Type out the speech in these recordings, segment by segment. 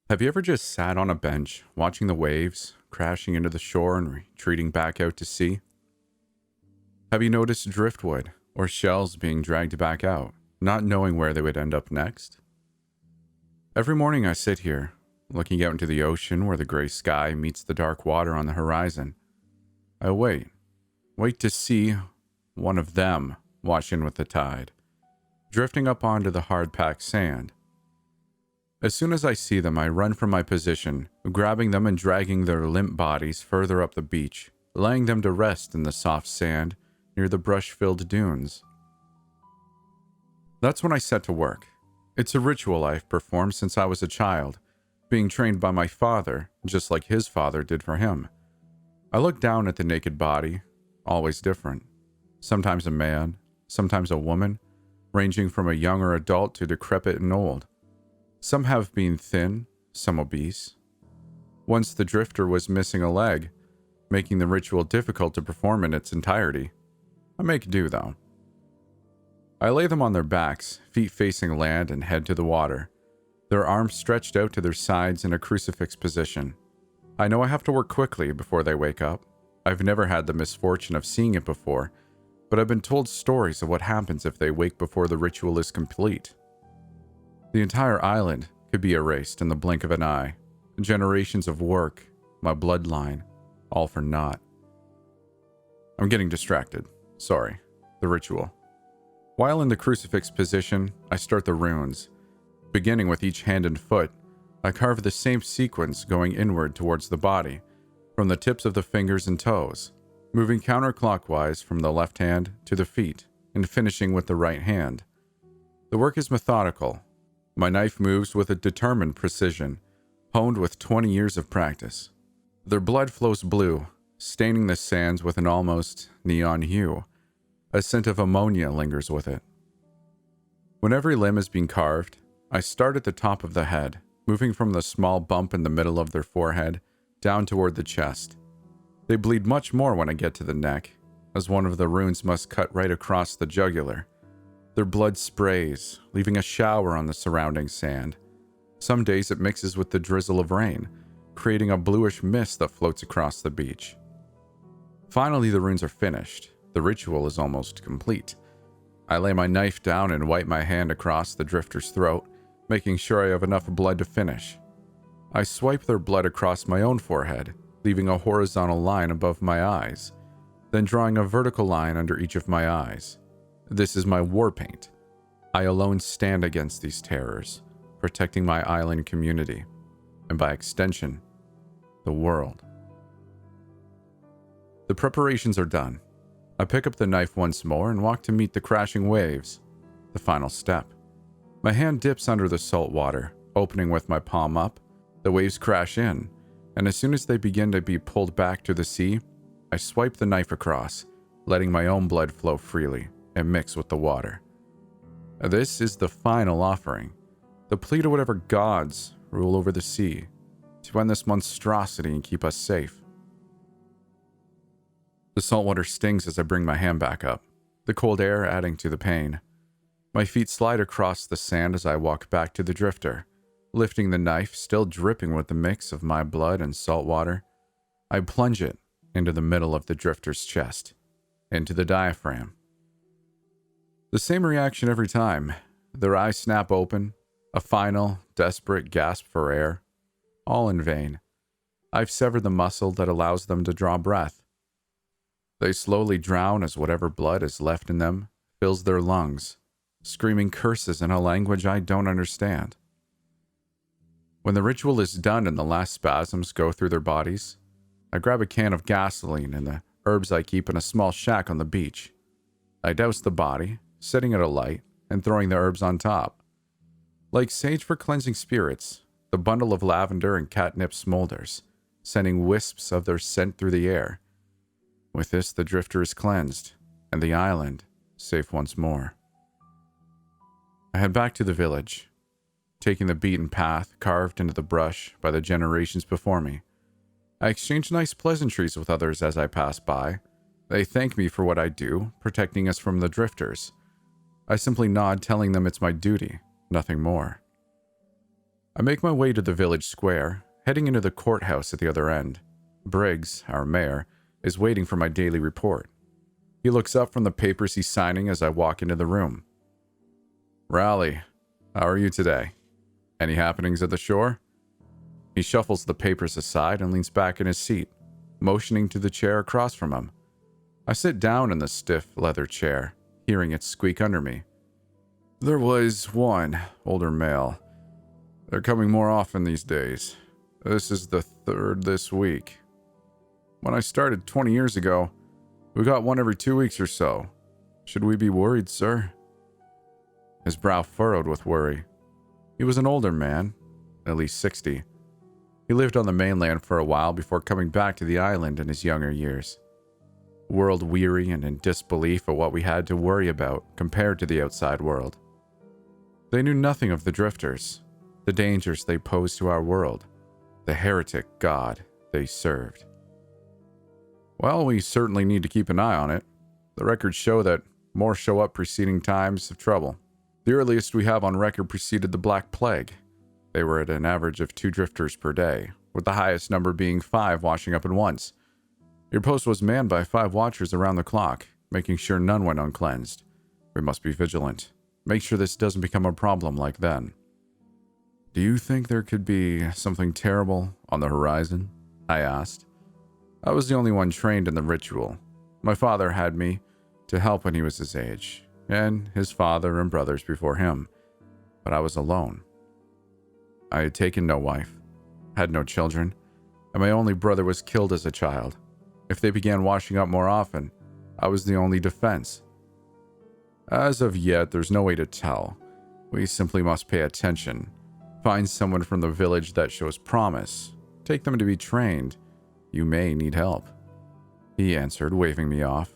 Have you ever just sat on a bench, watching the waves crashing into the shore and retreating back out to sea? Have you noticed driftwood or shells being dragged back out, not knowing where they would end up next? Every morning I sit here, looking out into the ocean where the gray sky meets the dark water on the horizon. I wait to see one of them wash in with the tide, drifting up onto the hard-packed sand. As soon as I see them, I run from my position, grabbing them and dragging their limp bodies further up the beach, laying them to rest in the soft sand near the brush-filled dunes. That's when I set to work. It's a ritual I've performed since I was a child, being trained by my father, just like his father did for him. I look down at the naked body, always different. Sometimes a man, sometimes a woman, ranging from a younger adult to decrepit and old. Some have been thin, some obese. Once the drifter was missing a leg, making the ritual difficult to perform in its entirety. I make do, though. I lay them on their backs, feet facing land and head to the water, their arms stretched out to their sides in a crucifix position. I know I have to work quickly before they wake up. I've never had the misfortune of seeing it before, but I've been told stories of what happens if they wake before the ritual is complete. The entire island could be erased in the blink of an eye. Generations of work, my bloodline, all for naught. I'm getting distracted. Sorry. The ritual. While in the crucifix position, I start the runes. Beginning with each hand and foot, I carve the same sequence going inward towards the body, from the tips of the fingers and toes, moving counterclockwise from the left hand to the feet, and finishing with the right hand. The work is methodical. My knife moves with a determined precision, honed with 20 years of practice. Their blood flows blue, staining the sands with an almost neon hue. A scent of ammonia lingers with it. When every limb is being carved, I start at the top of the head, moving from the small bump in the middle of their forehead down toward the chest. They bleed much more when I get to the neck, as one of the runes must cut right across the jugular. Their blood sprays, leaving a shower on the surrounding sand. Some days it mixes with the drizzle of rain, creating a bluish mist that floats across the beach. Finally, the runes are finished. The ritual is almost complete. I lay my knife down and wipe my hand across the drifter's throat, making sure I have enough blood to finish. I swipe their blood across my own forehead, leaving a horizontal line above my eyes, then drawing a vertical line under each of my eyes. This is my war paint. I alone stand against these terrors, protecting my island community, and by extension, the world. The preparations are done. I pick up the knife once more and walk to meet the crashing waves. The final step. My hand dips under the salt water, opening with my palm up. The waves crash in, and as soon as they begin to be pulled back to the sea, I swipe the knife across, letting my own blood flow freely and mix with the water. This is the final offering, the plea to whatever gods rule over the sea, to end this monstrosity and keep us safe. The salt water stings as I bring my hand back up, the cold air adding to the pain. My feet slide across the sand as I walk back to the drifter, lifting the knife still dripping with the mix of my blood and salt water. I plunge it into the middle of the drifter's chest, into the diaphragm. The same reaction every time. Their eyes snap open, a final, desperate gasp for air. All in vain. I've severed the muscle that allows them to draw breath. They slowly drown as whatever blood is left in them fills their lungs, screaming curses in a language I don't understand. When the ritual is done and the last spasms go through their bodies, I grab a can of gasoline and the herbs I keep in a small shack on the beach. I douse the body, setting it alight, and throwing the herbs on top. Like sage for cleansing spirits, the bundle of lavender and catnip smolders, sending wisps of their scent through the air. With this, the drifter is cleansed, and the island safe once more. I head back to the village, taking the beaten path carved into the brush by the generations before me. I exchange nice pleasantries with others as I pass by. They thank me for what I do, protecting us from the drifters. I simply nod, telling them it's my duty, nothing more. I make my way to the village square, heading into the courthouse at the other end. Briggs, our mayor, is waiting for my daily report. He looks up from the papers he's signing as I walk into the room. "Raleigh, how are you today? Any happenings at the shore?" He shuffles the papers aside and leans back in his seat, motioning to the chair across from him. I sit down in the stiff leather chair, hearing it squeak under me. "There was one older male. They're coming more often these days. This is the third this week. When I started 20 years ago, we got one every 2 weeks or so. Should we be worried, sir?" His brow furrowed with worry. He was an older man, at least 60. He lived on the mainland for a while before coming back to the island in his younger years. World-weary and in disbelief at what we had to worry about compared to the outside world. They knew nothing of the drifters, the dangers they posed to our world, the heretic god they served. "Well, we certainly need to keep an eye on it. The records show that more show up preceding times of trouble. The earliest we have on record preceded the Black Plague. They were at an average of 2 drifters per day, with the highest number being 5 washing up at once. Your post was manned by 5 watchers around the clock, making sure none went uncleansed. We must be vigilant. Make sure this doesn't become a problem like then." "Do you think there could be something terrible on the horizon?" I asked. I was the only one trained in the ritual. My father had me to help when he was his age, and his father and brothers before him, but I was alone. I had taken no wife, had no children, and my only brother was killed as a child. If they began washing up more often, I was the only defense. As of yet, there's no way to tell. We simply must pay attention, find someone from the village that shows promise, take them to be trained. You may need help." He answered, waving me off.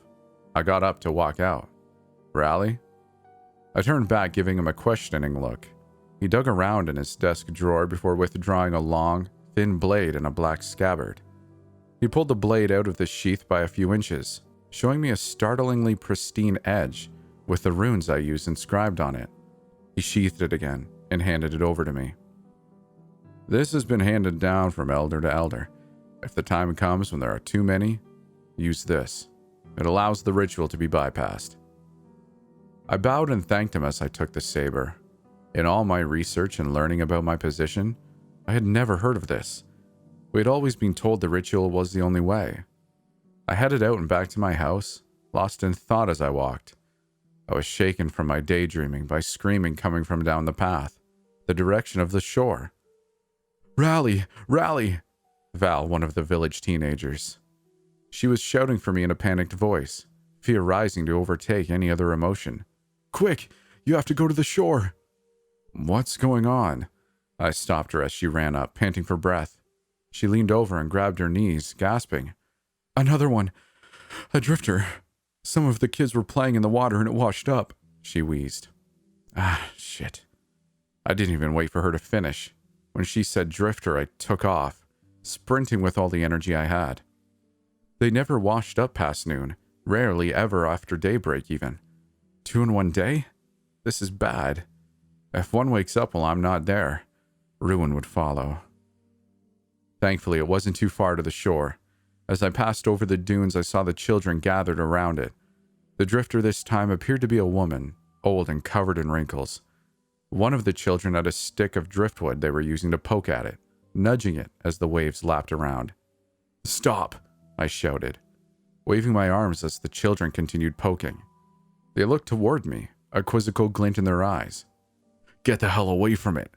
I got up to walk out. "Raleigh?" I turned back, giving him a questioning look. He dug around in his desk drawer before withdrawing a long, thin blade in a black scabbard. He pulled the blade out of the sheath by a few inches, showing me a startlingly pristine edge with the runes I used inscribed on it. He sheathed it again and handed it over to me. "This has been handed down from elder to elder. If the time comes when there are too many, use this. It allows the ritual to be bypassed." I bowed and thanked him as I took the saber. In all my research and learning about my position, I had never heard of this. We had always been told the ritual was the only way. I headed out and back to my house, lost in thought as I walked. I was shaken from my daydreaming by screaming coming from down the path, the direction of the shore. "Raleigh! Raleigh!" Val, one of the village teenagers. She was shouting for me in a panicked voice, fear rising to overtake any other emotion. "Quick! You have to go to the shore!" "What's going on?" I stopped her as she ran up, panting for breath. She leaned over and grabbed her knees, gasping. "Another one! A drifter! Some of the kids were playing in the water and it washed up," she wheezed. Shit. I didn't even wait for her to finish. When she said drifter, I took off, sprinting with all the energy I had. They never washed up past noon, rarely ever after daybreak even. 2 in one day? This is bad. If one wakes up while I'm not there, ruin would follow. Thankfully, it wasn't too far to the shore. As I passed over the dunes, I saw the children gathered around it. The drifter this time appeared to be a woman, old and covered in wrinkles. One of the children had a stick of driftwood they were using to poke at it, nudging it as the waves lapped around. "Stop!" I shouted, waving my arms as the children continued poking. They looked toward me, a quizzical glint in their eyes. "Get the hell away from it!"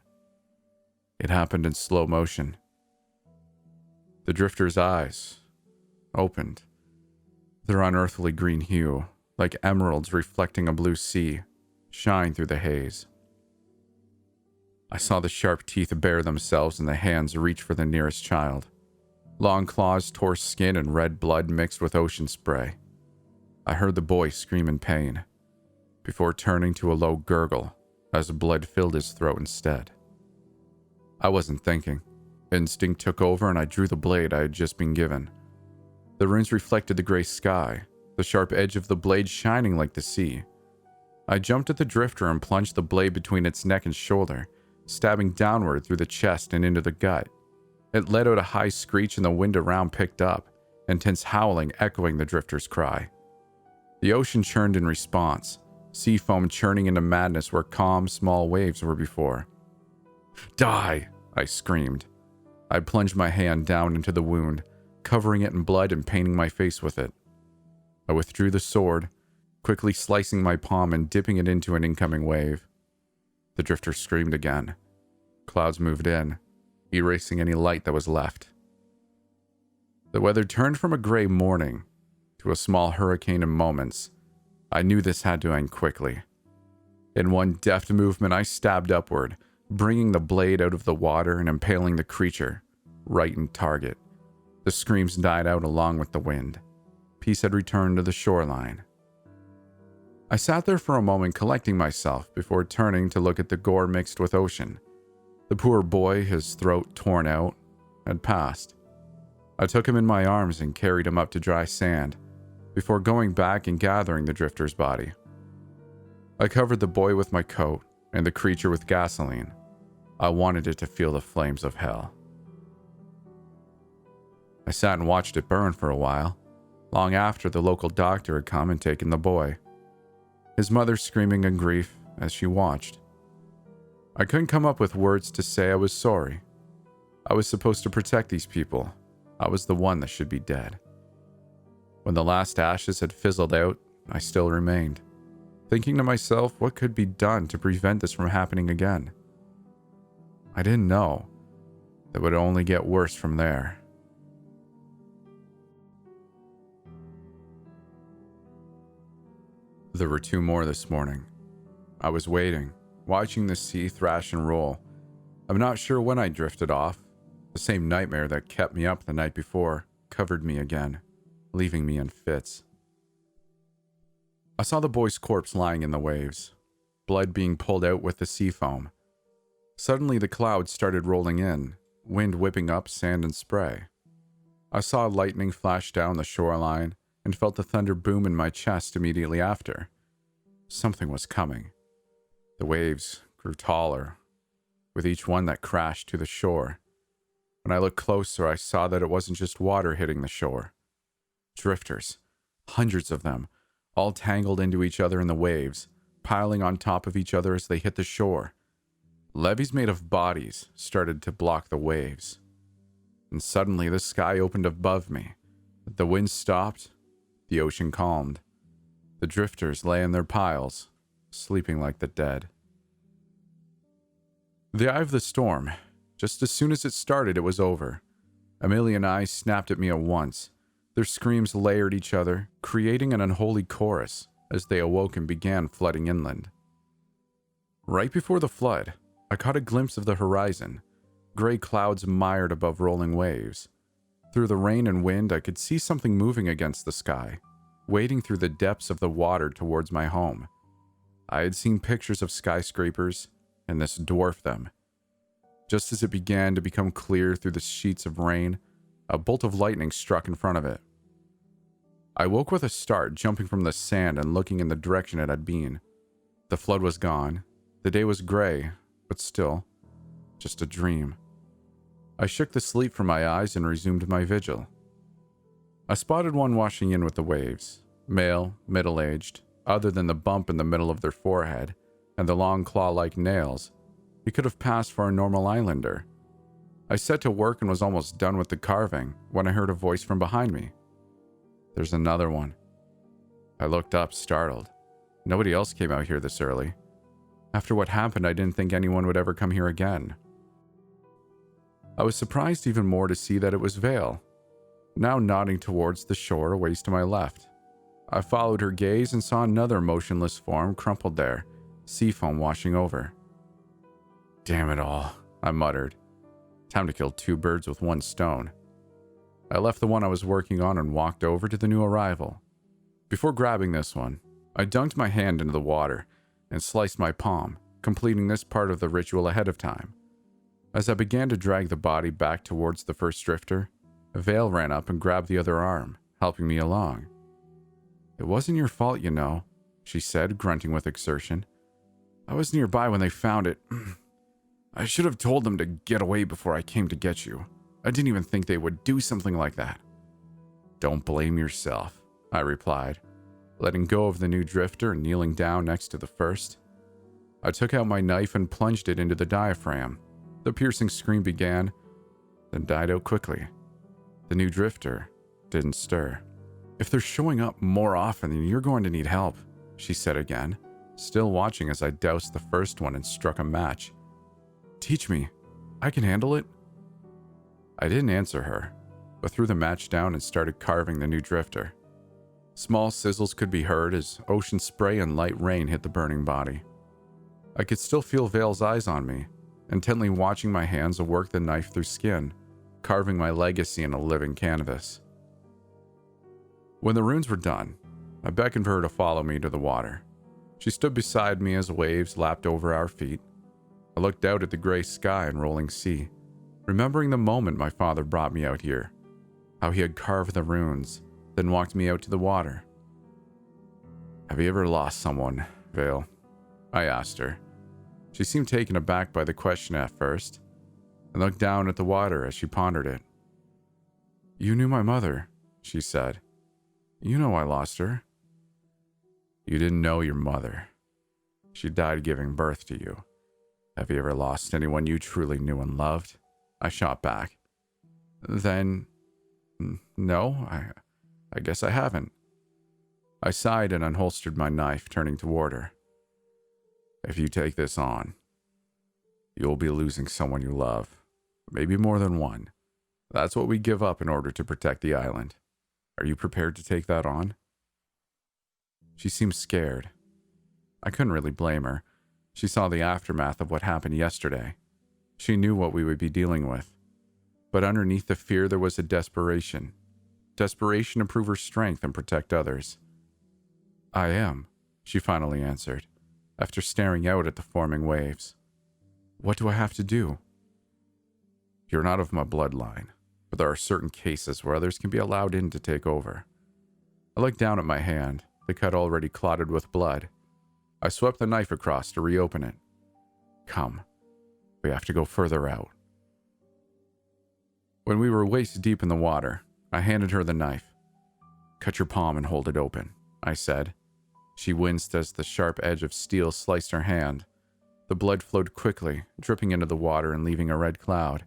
It happened in slow motion. The drifter's eyes opened. Their unearthly green hue, like emeralds reflecting a blue sea, shine through the haze. I saw the sharp teeth bare themselves and the hands reach for the nearest child. Long claws tore skin and red blood mixed with ocean spray. I heard the boy scream in pain, before turning to a low gurgle as blood filled his throat instead. I wasn't thinking. Instinct took over and I drew the blade I had just been given. The runes reflected the gray sky, the sharp edge of the blade shining like the sea. I jumped at the drifter and plunged the blade between its neck and shoulder, stabbing downward through the chest and into the gut. It let out a high screech and the wind around picked up, intense howling echoing the drifter's cry. The ocean churned in response, sea foam churning into madness where calm, small waves were before. "Die!" I screamed. I plunged my hand down into the wound, covering it in blood and painting my face with it. I withdrew the sword, quickly slicing my palm and dipping it into an incoming wave. The drifter screamed again. Clouds moved in, erasing any light that was left. The weather turned from a gray morning to a small hurricane in moments. I knew this had to end quickly. In one deft movement, I stabbed upward, bringing the blade out of the water and impaling the creature right in target. The screams died out along with the wind. Peace had returned to the shoreline. I sat there for a moment collecting myself before turning to look at the gore mixed with ocean. The poor boy, his throat torn out, had passed. I took him in my arms and carried him up to dry sand before going back and gathering the drifter's body. I covered the boy with my coat and the creature with gasoline. I wanted it to feel the flames of hell. I sat and watched it burn for a while, long after the local doctor had come and taken the boy, his mother screaming in grief as she watched. I couldn't come up with words to say I was sorry. I was supposed to protect these people. I was the one that should be dead. When the last ashes had fizzled out, I still remained, thinking to myself what could be done to prevent this from happening again. I didn't know that it would only get worse from there. There were 2 more this morning. I was waiting, watching the sea thrash and roll. I'm not sure when I drifted off. The same nightmare that kept me up the night before covered me again, leaving me in fits. I saw the boy's corpse lying in the waves, blood being pulled out with the sea foam. Suddenly the clouds started rolling in, wind whipping up sand and spray. I saw lightning flash down the shoreline and felt the thunder boom in my chest immediately after. Something was coming. The waves grew taller, with each one that crashed to the shore. When I looked closer, I saw that it wasn't just water hitting the shore. Drifters, hundreds of them, all tangled into each other in the waves, piling on top of each other as they hit the shore. Levees made of bodies started to block the waves. And suddenly the sky opened above me. The wind stopped, the ocean calmed. The drifters lay in their piles, sleeping like the dead. The eye of the storm. Just as soon as it started, it was over. A million eyes snapped at me at once. Their screams layered each other, creating an unholy chorus as they awoke and began flooding inland. Right before the flood, I caught a glimpse of the horizon, gray clouds mired above rolling waves. Through the rain and wind, I could see something moving against the sky, wading through the depths of the water towards my home. I had seen pictures of skyscrapers, and this dwarfed them. Just as it began to become clear through the sheets of rain, a bolt of lightning struck in front of it. I woke with a start, jumping from the sand and looking in the direction it had been. The flood was gone. The day was gray, but still, just a dream. I shook the sleep from my eyes and resumed my vigil. I spotted one washing in with the waves, male, middle-aged. Other than the bump in the middle of their forehead and the long claw-like nails, he could have passed for a normal islander. I set to work and was almost done with the carving when I heard a voice from behind me. "There's another one." I looked up, startled. Nobody else came out here this early. After what happened, I didn't think anyone would ever come here again. I was surprised even more to see that it was Vale, now nodding towards the shore a ways to my left. I followed her gaze and saw another motionless form crumpled there, seafoam washing over. "Damn it all," I muttered. Time to kill 2 birds with 1 stone. I left the one I was working on and walked over to the new arrival. Before grabbing this one, I dunked my hand into the water and sliced my palm, completing this part of the ritual ahead of time. As I began to drag the body back towards the first drifter, Vale ran up and grabbed the other arm, helping me along. "It wasn't your fault, you know," she said, grunting with exertion. "I was nearby when they found it. I should have told them to get away before I came to get you. I didn't even think they would do something like that. Don't blame yourself, I replied, letting go of the new drifter and kneeling down next to the first. I took out my knife and plunged it into the diaphragm. The piercing scream began, then died out quickly. The new drifter didn't stir. If they're showing up more often, then you're going to need help, she said again, still watching as I doused the first one and struck a match. Teach me. I can handle it. I didn't answer her, but threw the match down and started carving the new drifter. Small sizzles could be heard as ocean spray and light rain hit the burning body. I could still feel Vale's eyes on me, intently watching my hands work the knife through skin, carving my legacy in a living canvas. When the runes were done, I beckoned for her to follow me to the water. She stood beside me as waves lapped over our feet. I looked out at the gray sky and rolling sea, remembering the moment my father brought me out here, how he had carved the runes, then walked me out to the water. Have you ever lost someone, Vale? I asked her. She seemed taken aback by the question at first, and looked down at the water as she pondered it. You knew my mother, she said. You know I lost her. You didn't know your mother. She died giving birth to you. Have you ever lost anyone you truly knew and loved? I shot back. Then, no, I guess I haven't. I sighed and unholstered my knife, turning toward her. If you take this on, you'll be losing someone you love. Maybe more than one. That's what we give up in order to protect the island. Are you prepared to take that on? She seemed scared. I couldn't really blame her. She saw the aftermath of what happened yesterday. She knew what we would be dealing with. But underneath the fear there was a desperation. Desperation to prove her strength and protect others. I am, she finally answered, after staring out at the forming waves. What do I have to do? You're not of my bloodline, but there are certain cases where others can be allowed in to take over. I looked down at my hand, the cut already clotted with blood. I swept the knife across to reopen it. Come, we have to go further out. When we were waist deep in the water, I handed her the knife. Cut your palm and hold it open, I said. She winced as the sharp edge of steel sliced her hand. The blood flowed quickly, dripping into the water and leaving a red cloud.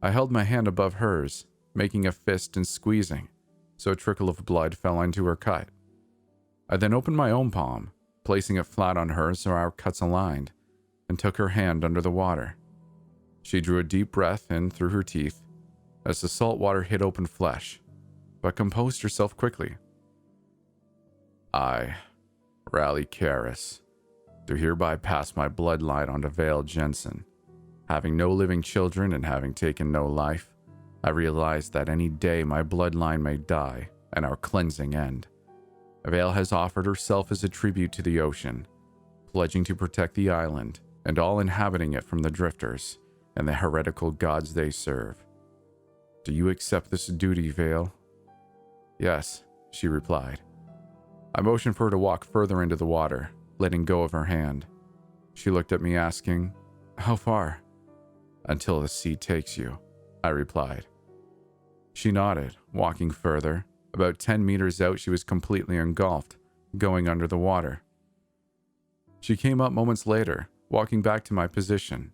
I held my hand above hers, making a fist and squeezing, so a trickle of blood fell into her cut. I then opened my own palm, placing it flat on hers so our cuts aligned, and took her hand under the water. She drew a deep breath in through her teeth as the salt water hit open flesh, but composed herself quickly. I, Raleigh Karras, do hereby pass my bloodline onto Vale Jensen. Having no living children and having taken no life, I realize that any day my bloodline may die and our cleansing end. Vale has offered herself as a tribute to the ocean, pledging to protect the island and all inhabiting it from the drifters and the heretical gods they serve. Do you accept this duty, Vale? Yes, she replied. I motioned for her to walk further into the water, letting go of her hand. She looked at me asking, How far? Until the sea takes you, I replied. She nodded, walking further. About 10 meters out, she was completely engulfed, going under the water. She came up moments later, walking back to my position.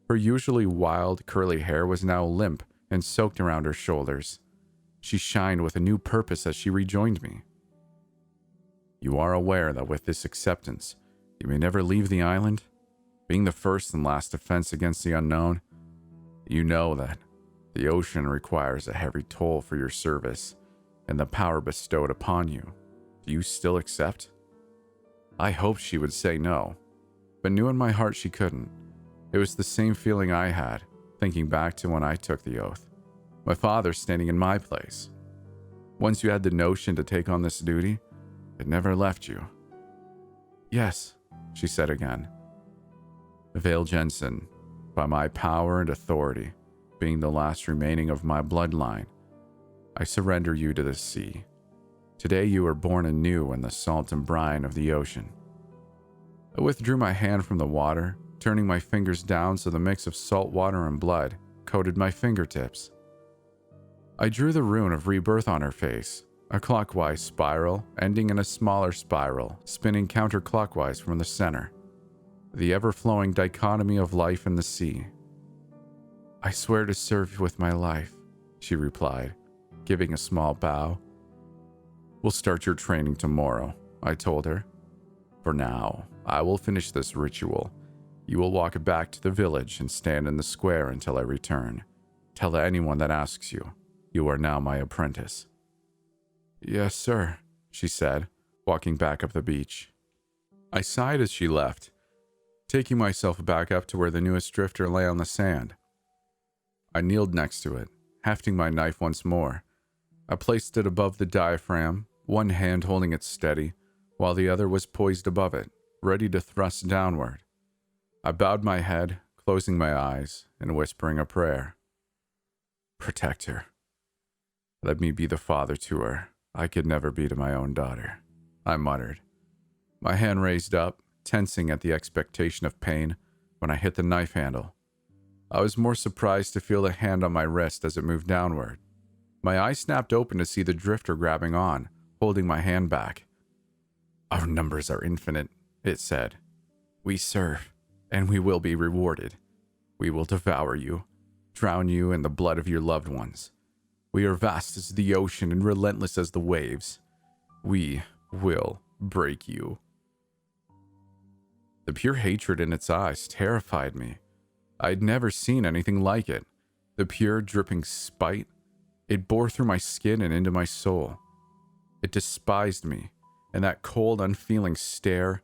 Her usually wild, curly hair was now limp and soaked around her shoulders. She shined with a new purpose as she rejoined me. You are aware that with this acceptance, you may never leave the island? Being the first and last defense against the unknown, you know that the ocean requires a heavy toll for your service and the power bestowed upon you. Do you still accept? I hoped she would say no, but knew in my heart she couldn't. It was the same feeling I had, thinking back to when I took the oath. My father standing in my place. Once you had the notion to take on this duty, it never left you. Yes, she said again. Vale Jensen, by my power and authority, being the last remaining of my bloodline, I surrender you to the sea. Today you are born anew in the salt and brine of the ocean. I withdrew my hand from the water, turning my fingers down so the mix of salt water and blood coated my fingertips. I drew the rune of rebirth on her face, a clockwise spiral ending in a smaller spiral, spinning counterclockwise from the center. The ever-flowing dichotomy of life and the sea. "I swear to serve you with my life," she replied, giving a small bow. "We'll start your training tomorrow," I told her. "For now, I will finish this ritual. You will walk back to the village and stand in the square until I return. Tell anyone that asks you, you are now my apprentice." "Yes, sir," she said, walking back up the beach. I sighed as she left, taking myself back up to where the newest drifter lay on the sand. I kneeled next to it, hefting my knife once more. I placed it above the diaphragm, one hand holding it steady, while the other was poised above it, ready to thrust downward. I bowed my head, closing my eyes, and whispering a prayer. "Protect her. Let me be the father to her I could never be to my own daughter," I muttered. My hand raised up, tensing at the expectation of pain when I hit the knife handle. I was more surprised to feel the hand on my wrist as it moved downward. My eyes snapped open to see the drifter grabbing on, holding my hand back. "Our numbers are infinite," it said. "We serve, and we will be rewarded. We will devour you, drown you in the blood of your loved ones. We are vast as the ocean and relentless as the waves. We will break you." The pure hatred in its eyes terrified me. I had never seen anything like it. The pure, dripping spite. It bore through my skin and into my soul. It despised me, and that cold, unfeeling stare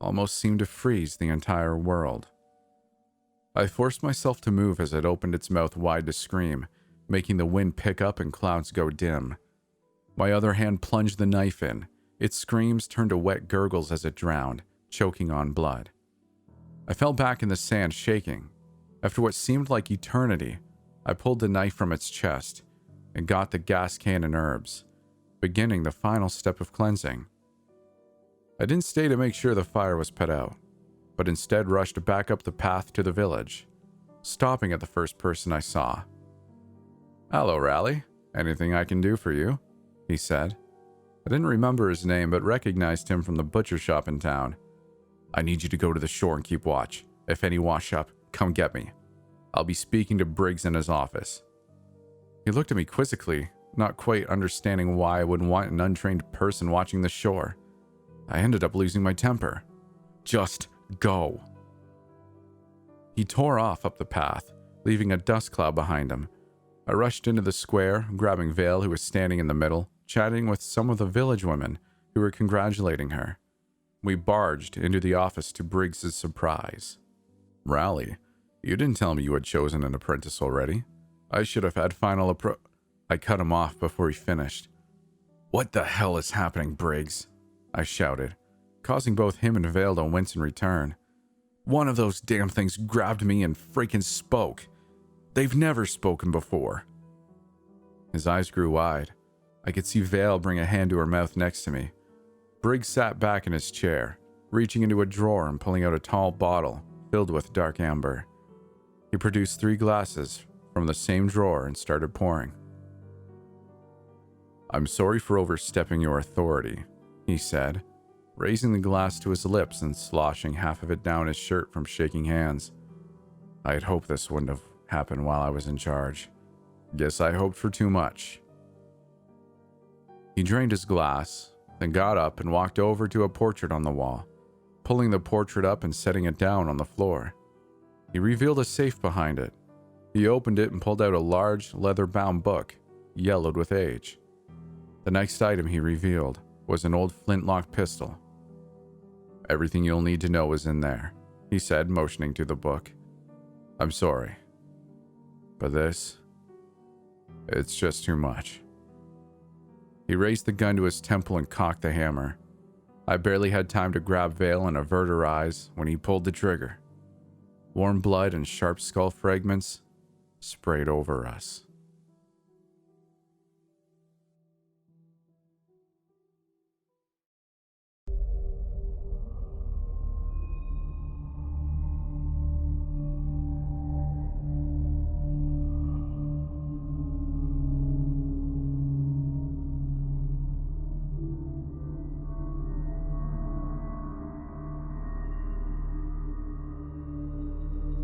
almost seemed to freeze the entire world. I forced myself to move as it opened its mouth wide to scream, making the wind pick up and clouds go dim. My other hand plunged the knife in. Its screams turned to wet gurgles as it drowned, choking on blood. I fell back in the sand, shaking. After what seemed like eternity, I pulled the knife from its chest and got the gas can and herbs, beginning the final step of cleansing. I didn't stay to make sure the fire was put out, but instead rushed back up the path to the village, stopping at the first person I saw. "Hello, Raleigh. Anything I can do for you?" he said. I didn't remember his name, but recognized him from the butcher shop in town. "I need you to go to the shore and keep watch. If any wash up, come get me. I'll be speaking to Briggs in his office." He looked at me quizzically, not quite understanding why I would want an untrained person watching the shore. I ended up losing my temper. "Just go." He tore off up the path, leaving a dust cloud behind him. I rushed into the square, grabbing Vale, who was standing in the middle, chatting with some of the village women who were congratulating her. We barged into the office to Briggs's surprise. "Raleigh, you didn't tell me you had chosen an apprentice already. I should have had final I cut him off before he finished. "What the hell is happening, Briggs?" I shouted, causing both him and Vale to wince in return. "One of those damn things grabbed me and freaking spoke. They've never spoken before." His eyes grew wide. I could see Vale bring a hand to her mouth next to me. Briggs sat back in his chair, reaching into a drawer and pulling out a tall bottle filled with dark amber. He produced 3 glasses from the same drawer and started pouring. "I'm sorry for overstepping your authority," he said, raising the glass to his lips and sloshing half of it down his shirt from shaking hands. "I had hoped this wouldn't have happened while I was in charge. Guess I hoped for too much." He drained his glass, then got up and walked over to a portrait on the wall, pulling the portrait up and setting it down on the floor. He revealed a safe behind it. He opened it and pulled out a large, leather-bound book, yellowed with age. The next item he revealed was an old flintlock pistol. "Everything you'll need to know is in there," he said, motioning to the book. "I'm sorry, but it's just too much." He raised the gun to his temple and cocked the hammer. I barely had time to grab Vale and avert her eyes when he pulled the trigger. Warm blood and sharp skull fragments sprayed over us.